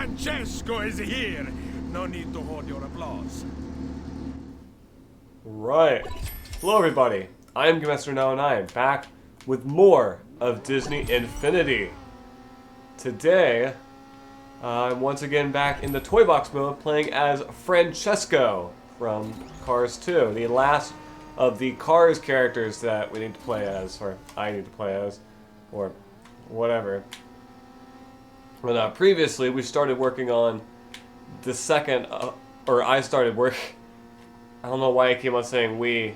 Francesco is here. No need to hold your applause. Right. Hello everybody, I am Gamemaster now and I am back with more of Disney Infinity. Today, I'm once again back in the toy box mode playing as Francesco from Cars 2, the last of the Cars characters that we need to play as, or I need to play as, or whatever. But previously we started working on the second, or I started work. I don't know why I keep on saying we.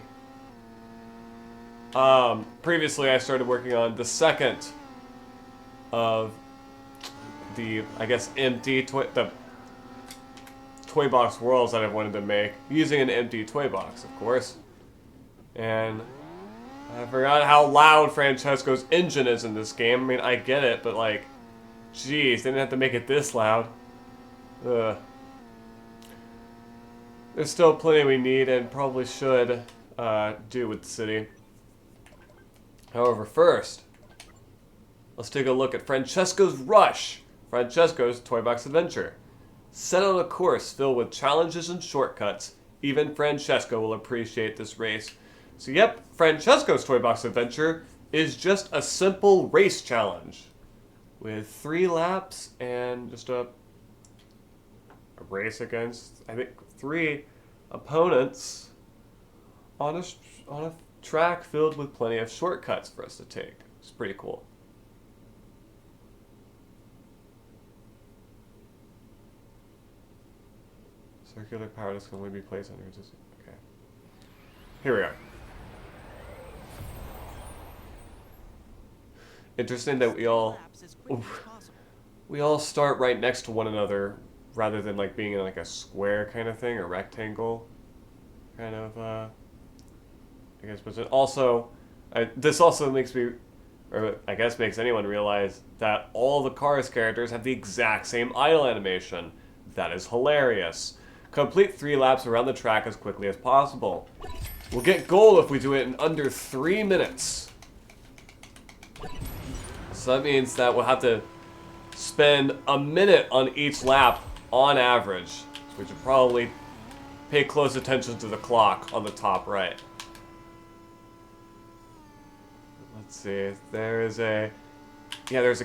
Previously I started working on the second of the, I guess, empty the toy box worlds that I wanted to make, using an empty toy box, of course. And I forgot how loud Francesco's engine is in this game. I mean, I get it, but like, jeez, they didn't have to make it this loud. Ugh. There's still plenty we need and probably should do with the city. However, first, let's take a look at Francesco's Rush, Francesco's Toy Box Adventure. Set on a course filled with challenges and shortcuts, even Francesco will appreciate this race. So yep, Francesco's Toy Box Adventure is just a simple race challenge with 3 laps and just a race against, I think, 3 opponents on a track filled with plenty of shortcuts for us to take. It's pretty cool. Circular power disc can only be placed on your resistance. Okay. Here we are. Interesting that we all start right next to one another rather than like being in like a square kind of thing or rectangle kind of I guess, but it also this also makes me, or I guess makes anyone realize that all the Cars characters have the exact same idle animation. That is hilarious. Complete 3 laps around the track as quickly as possible. We'll get gold if we do it in under 3 minutes. So that means that we'll have to spend a minute on each lap on average. So we should probably pay close attention to the clock on the top right. Let's see, there's a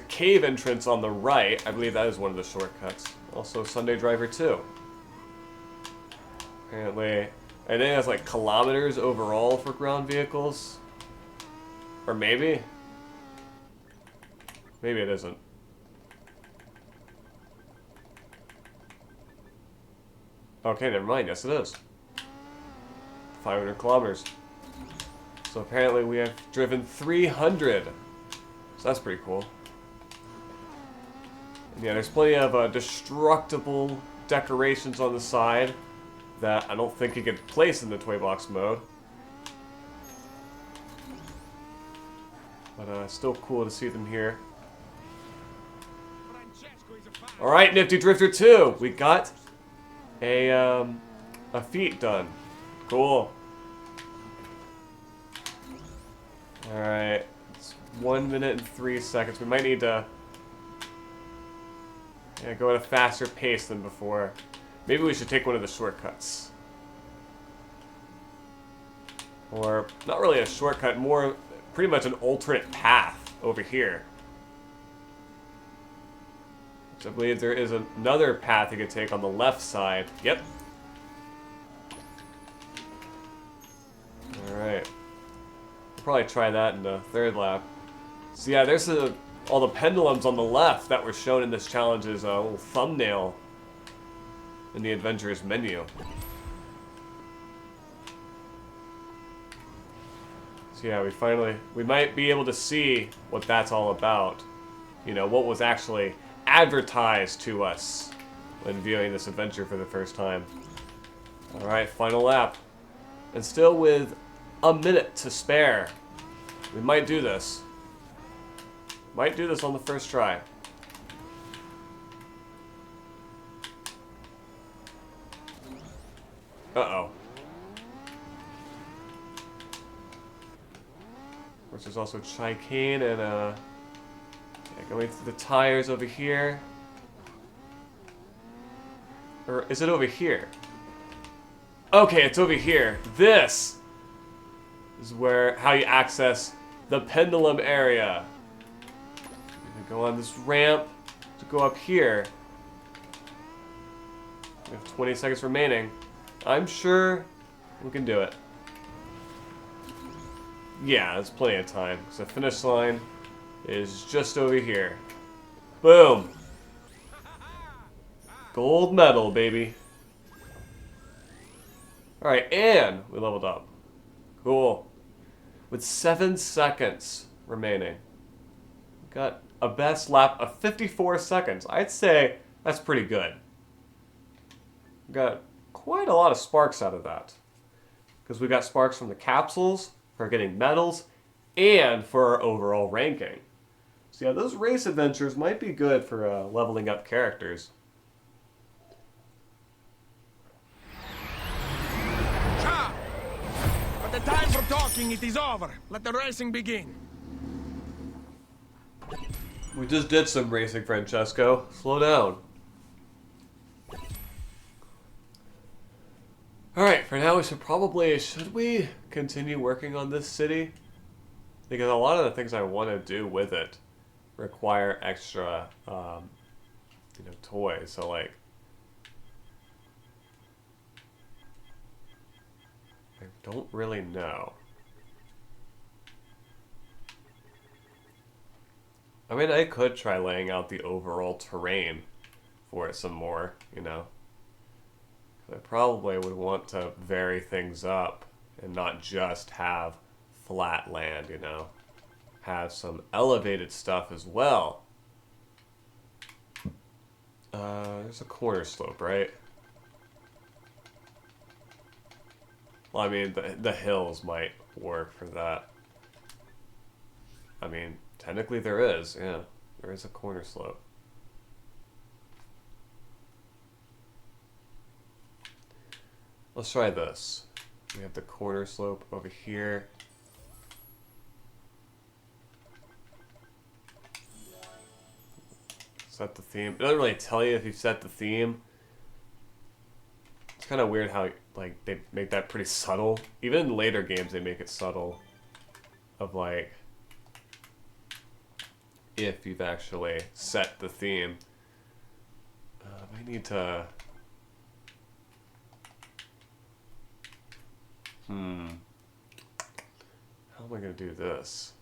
cave entrance on the right. I believe that is one of the shortcuts. Also Sunday Driver 2. Apparently, I think that's like kilometers overall for ground vehicles. Or maybe? Maybe it isn't. Okay, never mind. Yes, it is. 500 kilometers. So apparently we have driven 300. So that's pretty cool. And yeah, there's plenty of destructible decorations on the side that I don't think you could place in the toy box mode. But still cool to see them here. Alright, Nifty Drifter 2! We got a feat done. Cool. Alright. It's 1 minute and 3 seconds. We might need to go at a faster pace than before. Maybe we should take one of the shortcuts. Or, not really a shortcut, more pretty much an alternate path over here. I believe there is another path you could take on the left side. Yep. Alright. We'll probably try that in the 3rd lap. So yeah, there's all the pendulums on the left that were shown in this challenge's little thumbnail in the Adventurers menu. So yeah, we might be able to see what that's all about. You know, what was actually advertised to us when viewing this adventure for the first time. Alright, final lap. And still with a minute to spare. We might do this. Might do this on the first try. Uh-oh. Of course, there's also chicane and going through the tires over here. Or is it over here? Okay, it's over here. This is where how you access the pendulum area. You go on this ramp to go up here. We have 20 seconds remaining. I'm sure we can do it. Yeah, there's plenty of time. So the finish line is just over here. Boom. Gold medal, baby. Alright, and we leveled up. Cool. With 7 seconds remaining. Got a best lap of 54 seconds. I'd say that's pretty good. Got quite a lot of sparks out of that. Because we got sparks from the capsules, for getting medals, and for our overall ranking. So yeah, those race adventures might be good for leveling up characters. Ciao! But the time for talking, it is over. Let the racing begin. We just did some racing, Francesco. Slow down. Alright, for now we should we continue working on this city? Because a lot of the things I want to do with it require extra, toys. So like, I don't really know. I mean, I could try laying out the overall terrain for it some more, I probably would want to vary things up and not just have flat land, Have some elevated stuff as well. There's a corner slope, right? Well, I mean, the hills might work for that. I mean, technically there is, yeah. There is a corner slope. Let's try this. We have the corner slope over here. Set the theme. It doesn't really tell you if you set the theme. It's kind of weird how like they make that pretty subtle. Even in later games they make it subtle. Of like if you've actually set the theme. I need to. How am I going to do this?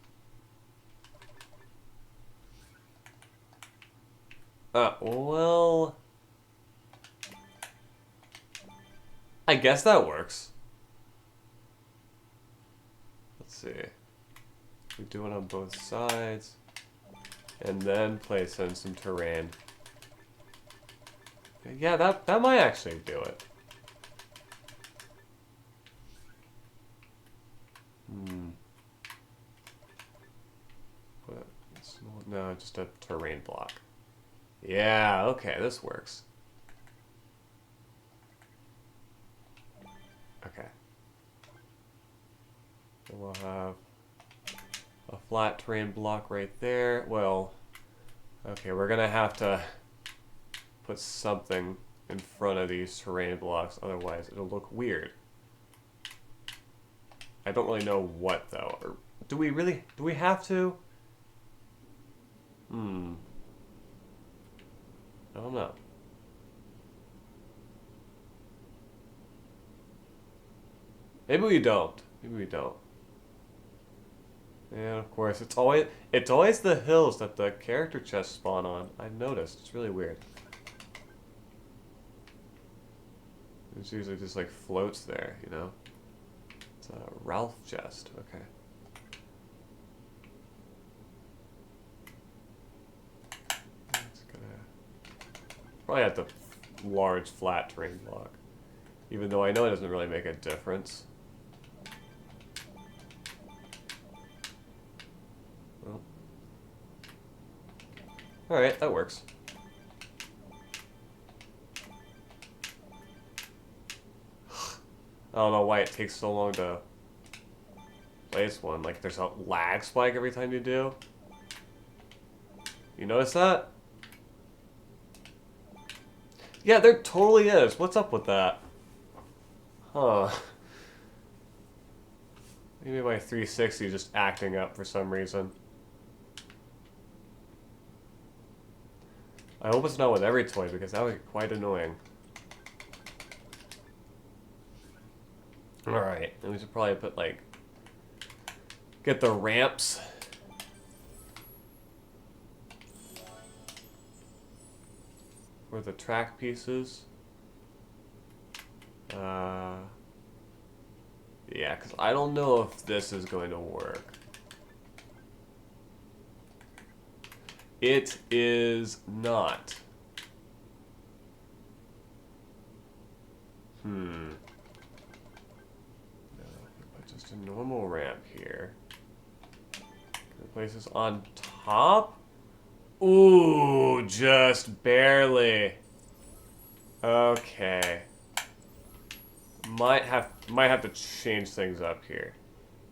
Well... I guess that works. Let's see. We do it on both sides. And then place in some terrain. Yeah, that might actually do it. No, just a terrain block. Yeah, okay, this works. Okay. So we'll have a flat terrain block right there. Well, okay, we're gonna have to put something in front of these terrain blocks, otherwise it'll look weird. I don't really know what though. Or do we have to? I don't know. Maybe we don't. Maybe we don't. Yeah, of course. It's always the hills that the character chests spawn on. I've noticed. It's really weird. It's usually just like floats there, It's a Ralph chest. Okay. Probably have the large flat terrain block. Even though I know it doesn't really make a difference. Well. Alright, that works. I don't know why it takes so long to place one. Like there's a lag spike every time you do. You notice that? Yeah, there totally is. What's up with that? Huh. Maybe my 360 is just acting up for some reason. I hope it's not with every toy, because that would be quite annoying. Alright, and we should probably put, like... get the ramps. Or the track pieces. Yeah, because I don't know if this is going to work. It is not. No, put just a normal ramp here. Can I place this on top? Ooh, just barely. Okay. Might have to change things up here.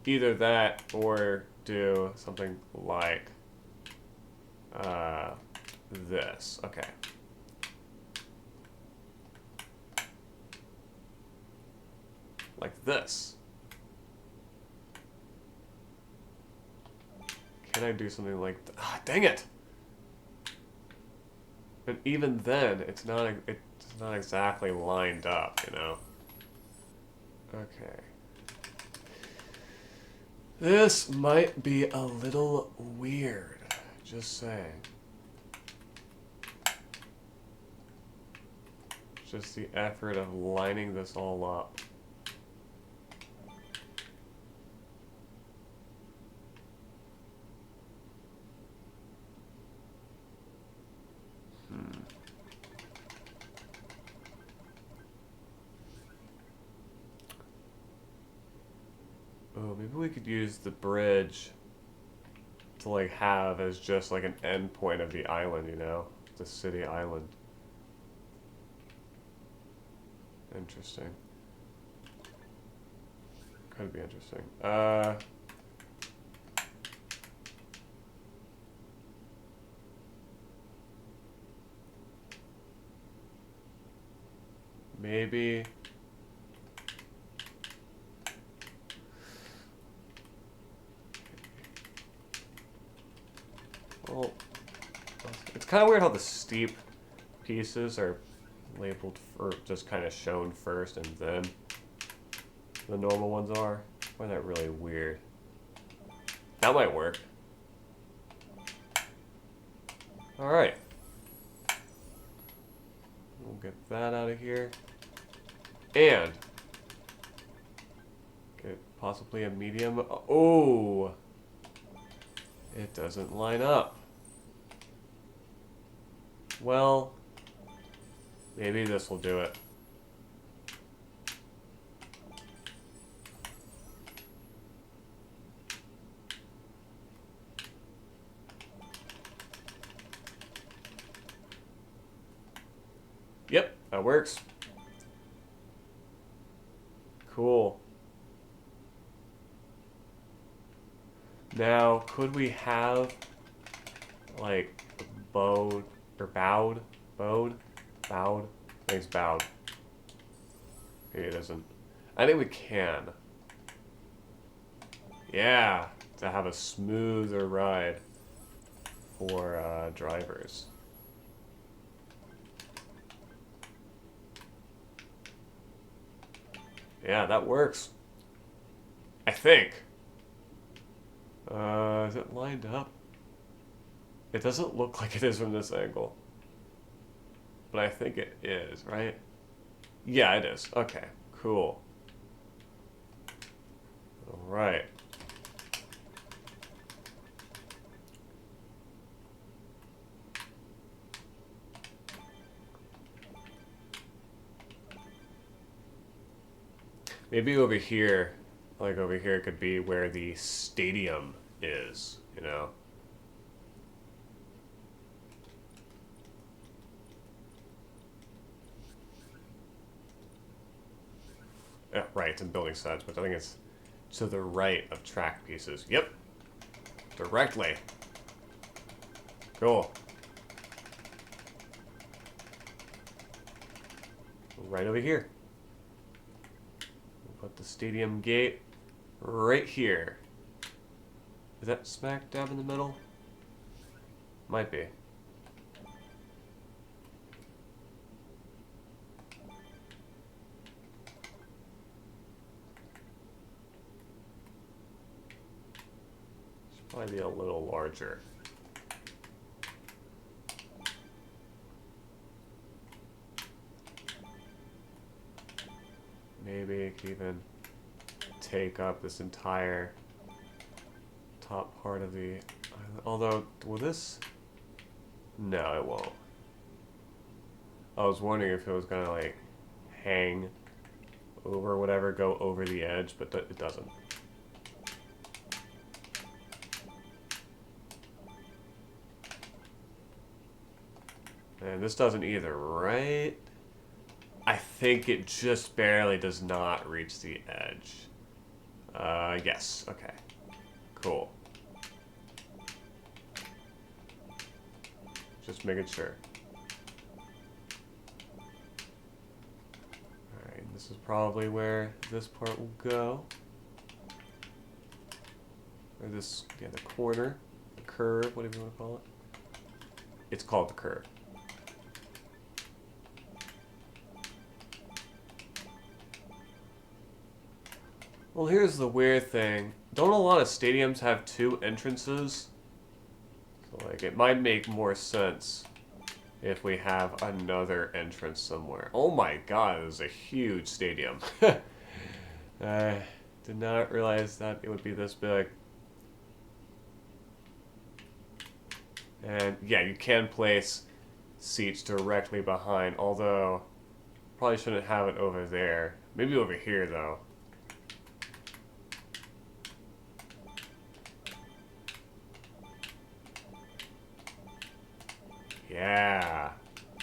Either that or do something like this. Okay. Like this. Can I do something like dang it. But even then, it's not exactly lined up, you know. Okay. This might be a little weird, just saying. Just the effort of lining this all up. Oh, maybe we could use the bridge to like have as just like an end point of the island, you know? The city island. Interesting. Could be interesting. Maybe. Well, it's kind of weird how the steep pieces are labeled or just kind of shown first and then the normal ones are. I find that really weird. That might work. Alright. We'll get that out of here. And get possibly a medium. Oh! It doesn't line up. Well, maybe this will do it. Yep, that works. Cool. Now, could we have, like, bowed, or bowed? Bowed? Bowed? I think it's bowed. Maybe it isn't. I think we can. Yeah, to have a smoother ride for drivers. Yeah, that works. I think. Is it lined up? It doesn't look like it is from this angle. But I think it is, right? Yeah, it is. Okay, cool. Alright. Maybe over here, like over here could be where the stadium is, you know? Yeah, right, it's in building sets, but I think it's to the right of track pieces. Yep. Directly. Cool. right over here. We'll put the stadium gate right here. Is that smack dab in the middle? Might be. Should probably be a little larger. Maybe it could even take up this entire top part of the island. Although, will this? No, it won't. I was wondering if it was gonna like hang over whatever, go over the edge, but it doesn't. And this doesn't either, right? I think it just barely does not reach the edge. Yes. Okay. Cool. Just making sure. Alright, this is probably where this part will go. Or this, yeah, the corner, the curve, whatever you want to call it. It's called the curve. Well, here's the weird thing. Don't a lot of stadiums have two entrances? So, like, it might make more sense if we have another entrance somewhere. Oh my god, it is a huge stadium. I did not realize that it would be this big. And, yeah, you can place seats directly behind, although probably shouldn't have it over there. Maybe over here, though. Yeah.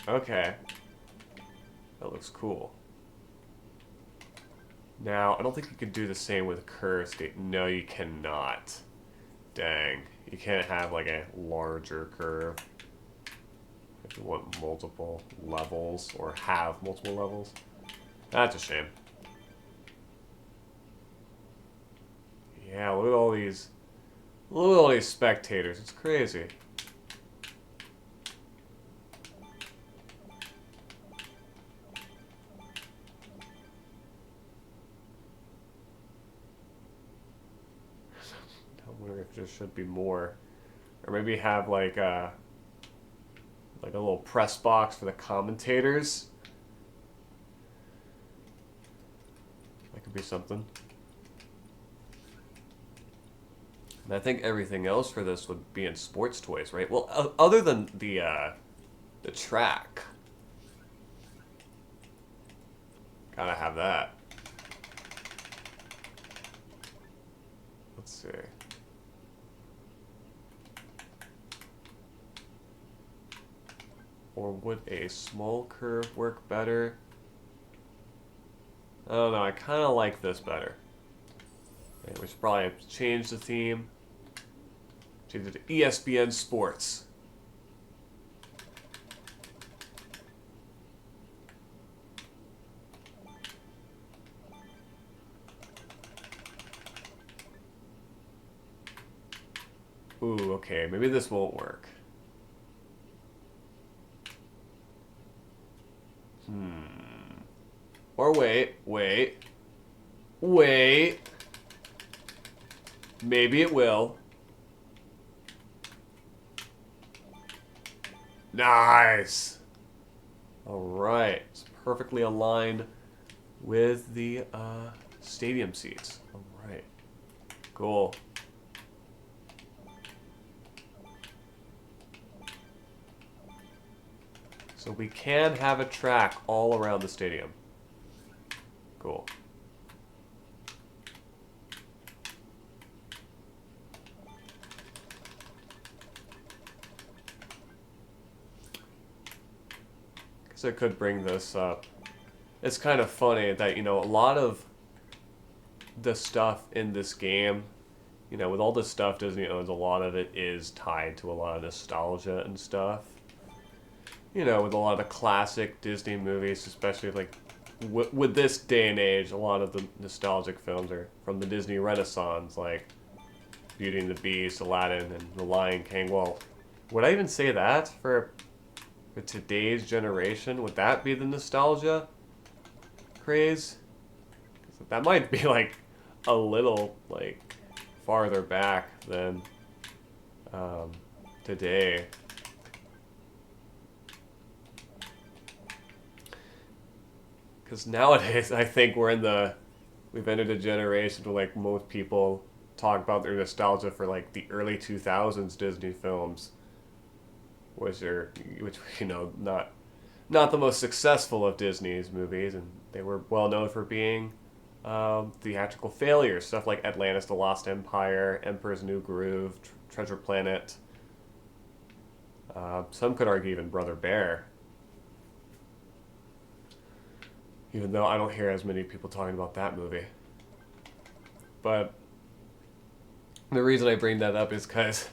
Okay. That looks cool. Now, I don't think you can do the same with curve skate. No, you cannot. Dang. You can't have like a larger curve. If you want multiple levels or have multiple levels. That's a shame. Yeah, look at all these spectators. It's crazy. I wonder if there should be more, or maybe have like a little press box for the commentators. That could be something. And I think everything else for this would be in sports toys, right? Well, other than the track. Gotta have that. Let's see. Or would a small curve work better? I don't know, I kind of like this better. Okay, we should probably change the theme. Change it to ESPN Sports. Ooh, okay, maybe this won't work. Or wait. Maybe it will. Nice! Alright, it's perfectly aligned with the stadium seats. Alright, cool. So we can have a track all around the stadium. Cool. Guess I could bring this up. It's kind of funny that, you know, a lot of the stuff in this game, you know, with all the stuff Disney owns, a lot of it is tied to a lot of nostalgia and stuff. You know, with a lot of the classic Disney movies, especially like with this day and age, a lot of the nostalgic films are from the Disney Renaissance, like Beauty and the Beast, Aladdin, and The Lion King. Well, would I even say that for today's generation? Would that be the nostalgia craze? That might be like a little like farther back than today. Because nowadays, I think we've entered a generation where like most people talk about their nostalgia for like the early 2000s Disney films, which you know, not the most successful of Disney's movies, and they were well known for being theatrical failures. Stuff like Atlantis: The Lost Empire, Emperor's New Groove, Treasure Planet. Some could argue even Brother Bear. Even though I don't hear as many people talking about that movie. But the reason I bring that up is because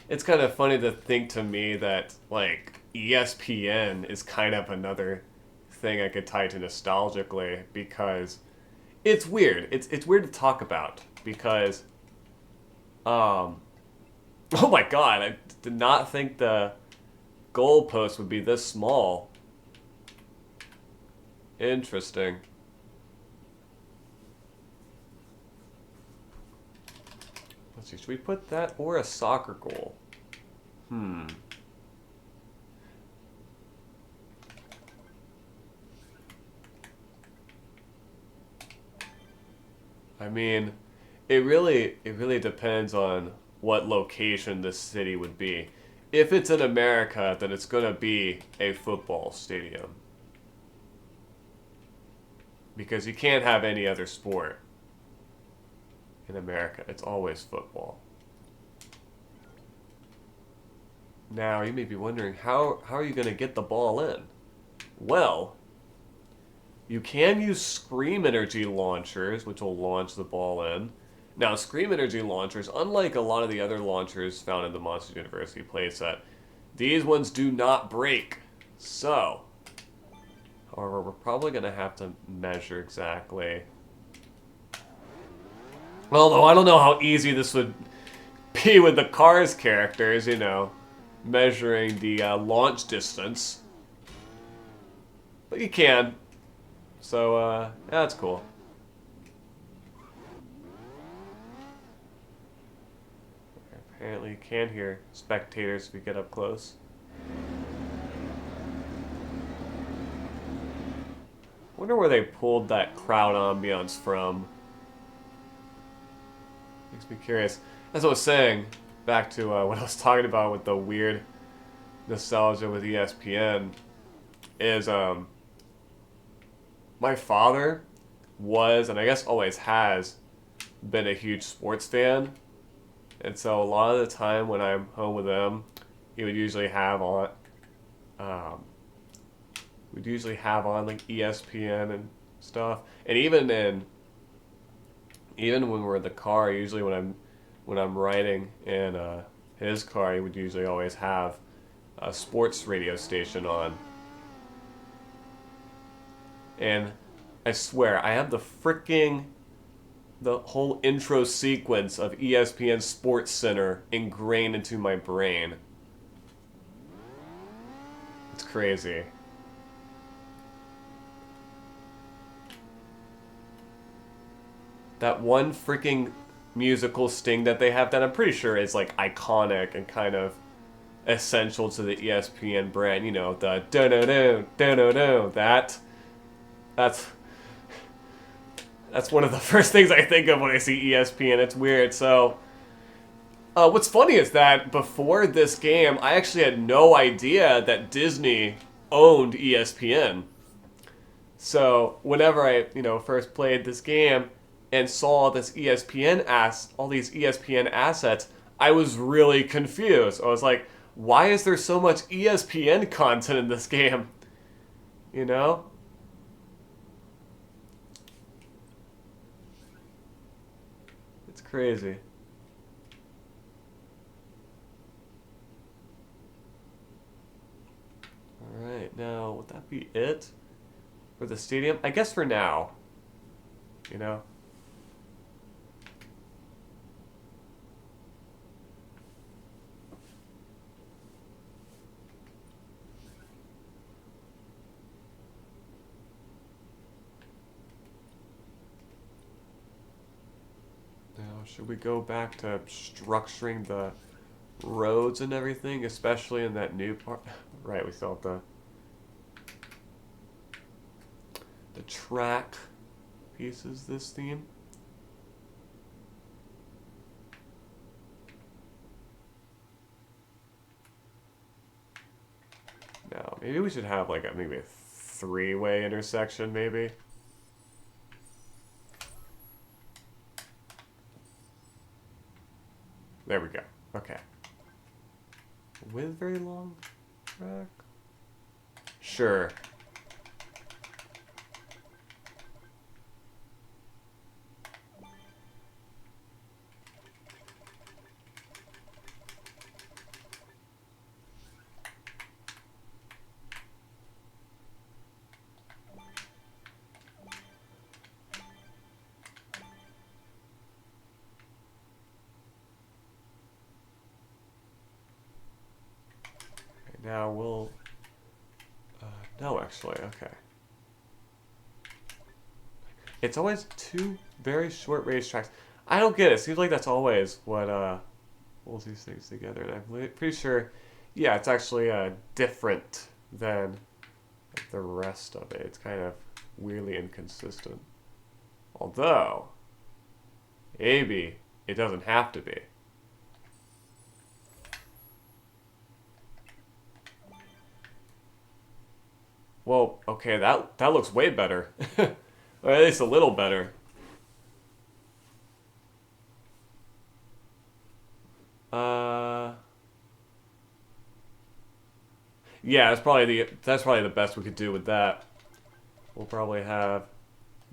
it's kind of funny to think to me that, like, ESPN is kind of another thing I could tie to nostalgically, because it's weird. It's weird to talk about, because, oh my god, I did not think the goalpost would be this small. Interesting. Let's see, should we put that or a soccer goal? I mean, it really depends on what location this city would be. If it's in America, then it's gonna be a football stadium. Because you can't have any other sport in America. It's always football. Now, you may be wondering, how are you going to get the ball in? Well, you can use Scream Energy launchers, which will launch the ball in. Now, Scream Energy launchers, unlike a lot of the other launchers found in the Monsters University playset, these ones do not break. So, however, we're probably going to have to measure exactly. Although I don't know how easy this would be with the Cars characters, you know, measuring the launch distance. But you can. So, yeah, that's cool. Apparently you can hear spectators if you get up close. Wonder where they pulled that crowd ambiance from. Makes me curious. As I was saying, back to what I was talking about with the weird nostalgia with ESPN, is my father was, and I guess always has, been a huge sports fan. And so a lot of the time when I'm home with him, he would usually have on like ESPN and stuff. And even when we're in the car, usually when I'm riding in his car, he would usually always have a sports radio station on. And I swear, I have the whole intro sequence of ESPN Sports Center ingrained into my brain. It's crazy. That one freaking musical sting that they have that I'm pretty sure is like iconic and kind of essential to the ESPN brand. You know, the do-do-do, do-do-do, that's one of the first things I think of when I see ESPN. It's weird. So, what's funny is that before this game, I actually had no idea that Disney owned ESPN. So, whenever I, first played this game and saw all these ESPN assets, I was really confused. I was like, why is there so much ESPN content in this game? You know? It's crazy. Alright, now, would that be it? For the stadium? I guess for now. You know? Now, should we go back to structuring the roads and everything, especially in that new part? Right, we still have the track pieces this theme. Now, maybe we should have like maybe a three-way intersection, maybe. There we go. Okay. With very long track? Sure. Now we'll... no, actually, okay. It's always two very short racetracks. I don't get it. Seems like that's always what holds these things together. And I'm pretty sure, yeah, it's actually different than the rest of it. It's kind of weirdly inconsistent. Although, maybe it doesn't have to be. Well, okay, that looks way better. Or at least a little better. Yeah, that's probably the best we could do with that. We'll probably have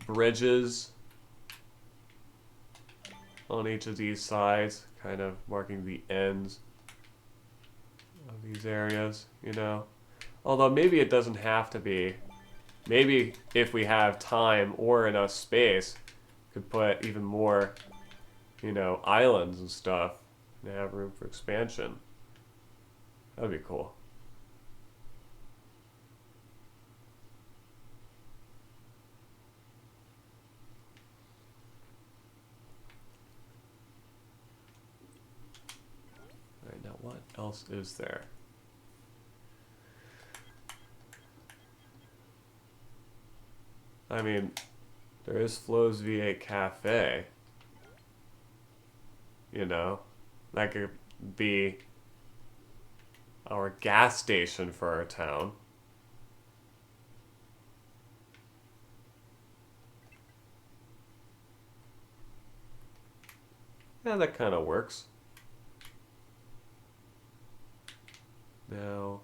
bridges on each of these sides, kind of marking the ends of these areas, you know. Although maybe it doesn't have to be. Maybe if we have time or enough space, could put even more, you know, islands and stuff and have room for expansion. That'd be cool. Alright, now what else is there? I mean, there is Flo's V8 Cafe. You know, that could be our gas station for our town. Yeah, that kind of works. Now,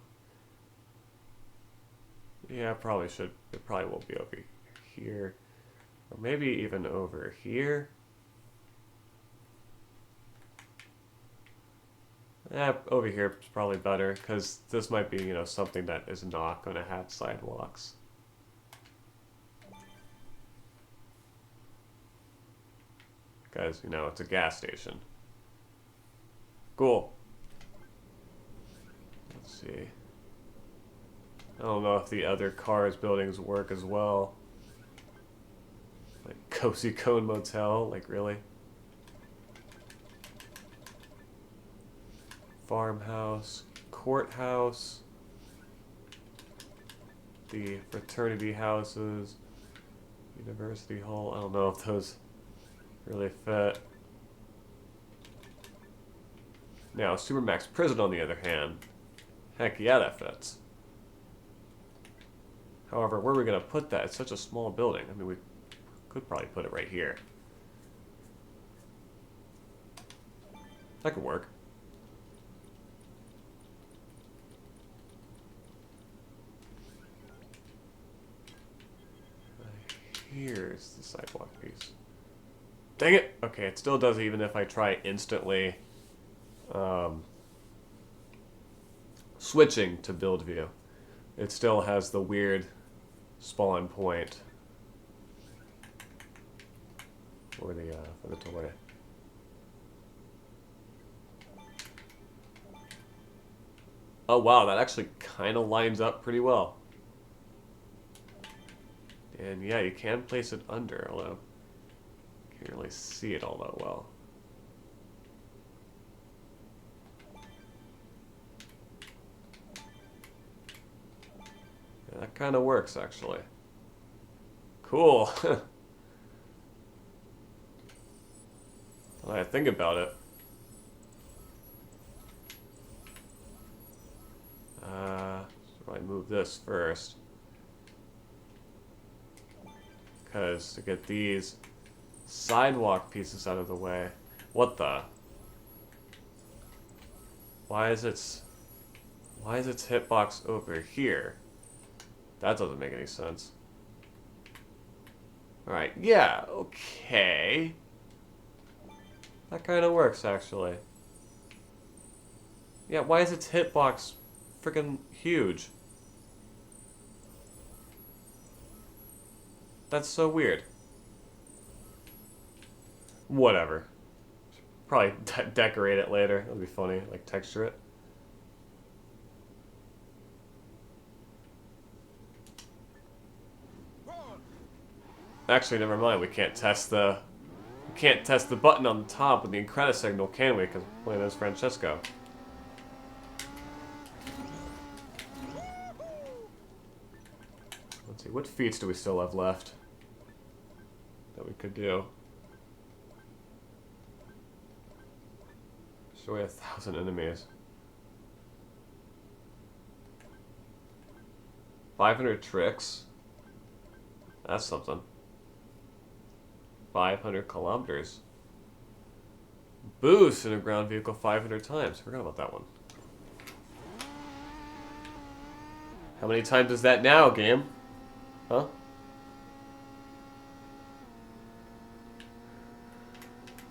yeah, it probably will be over here. Or maybe even over here. Over here is probably better, because this might be, you know, something that is not going to have sidewalks. Because, you know, it's a gas station. Cool. Let's see. I don't know if the other cars buildings work as well. Like Cozy Cone Motel, like really? Farmhouse, courthouse, the fraternity houses, University Hall. I don't know if those really fit. Now, Supermax Prison, on the other hand, heck yeah, that fits. However, where are we going to put that? It's such a small building. I mean, we could probably put it right here. That could work. Here's the sidewalk piece. Dang it! Okay, it still does even if I try instantly switching to build view. It still has the weird spawn point for the toy. Oh wow, that actually kind of lines up pretty well. And yeah, you can place it under, although you can't really see it all that well. Yeah, that kind of works, actually. Cool. When I think about it. So I move this first. Because to get these sidewalk pieces out of the way. What the? Why is its hitbox over here? That doesn't make any sense. Alright, yeah, okay. That kind of works, actually. Yeah, why is its hitbox freaking huge? That's so weird. Whatever. Probably decorate it later. That'll be funny. Like, texture it. Actually, never mind. We can't test the button on the top with the Infinitown signal, can we? Because we're playing as Francesco. Let's see. What feats do we still have left that we could do? Destroy 1,000 enemies. 500 tricks. That's something. 500 kilometers. Boost in a ground vehicle 500 times. Forgot about that one. How many times is that now, game? Huh?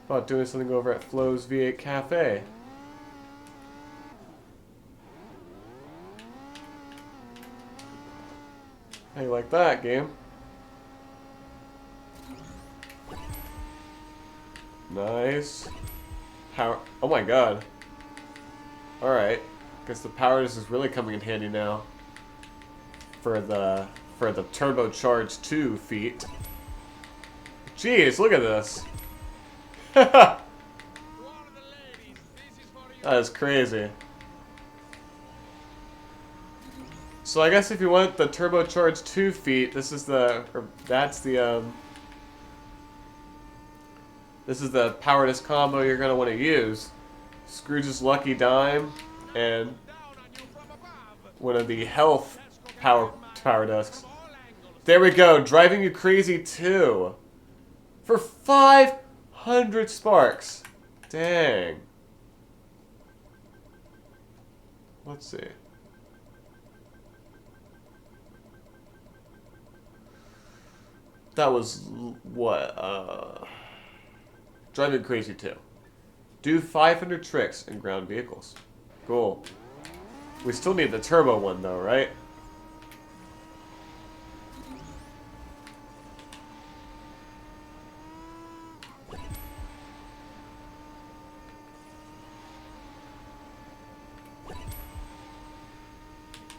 About doing something over at Flo's V8 Cafe. How you like that, game? Nice. Power. Oh my god. Alright. Guess the power disc is really coming in handy now. For the turbocharged 2 feet. Jeez, look at this. That is crazy. So I guess if you want the turbocharged 2 feet, this is the this is the power disc combo you're gonna want to use. Scrooge's Lucky Dime and one of the health power discs. There we go, Driving You Crazy 2 for 500 sparks. Dang. Let's see. That was what? Driving Crazy 2. Do 500 tricks in ground vehicles. Cool. We still need the turbo one though, right?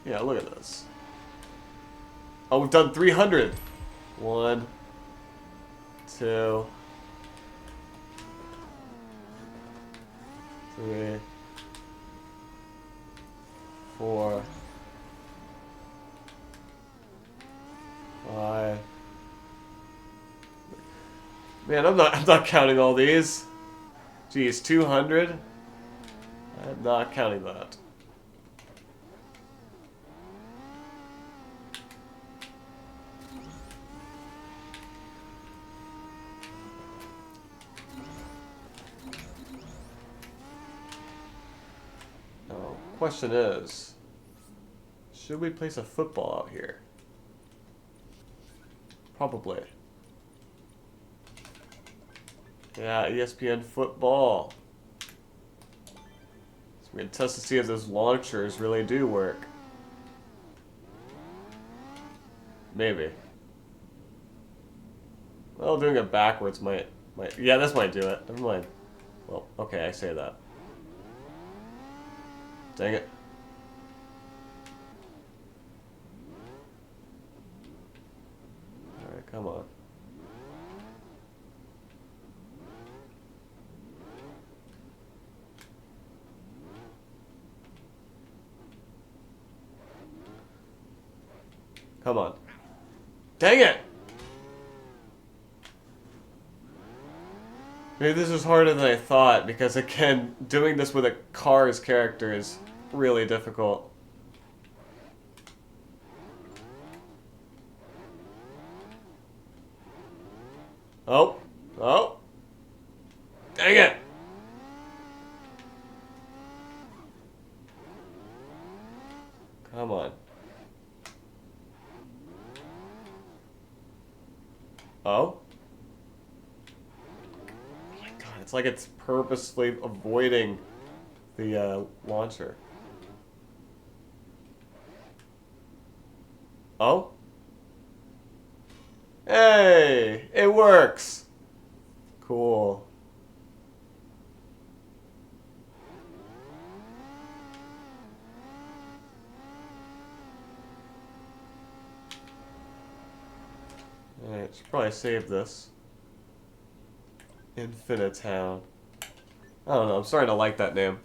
Yeah, look at this. Oh, we've done 300. 1, 2, 3, 4, 5. Man, I'm not counting all these. Geez, 200. I'm not counting that. Question is, should we place a football out here? Probably. Yeah, ESPN football. So we can test to see if those launchers really do work. Maybe. Well, doing it backwards might... Yeah, this might do it. Never mind. Well, okay, I say that. Dang it. Alright, come on. Come on. Dang it! Maybe this is harder than I thought, because again, doing this with a car's character is really difficult. Oh. Oh. Dang it! Come on. Oh? Oh my god, it's like it's purposely avoiding the launcher. Oh? Hey! It works! Cool. Alright, should probably save this. Infinitown. I don't know, I'm starting to like that name.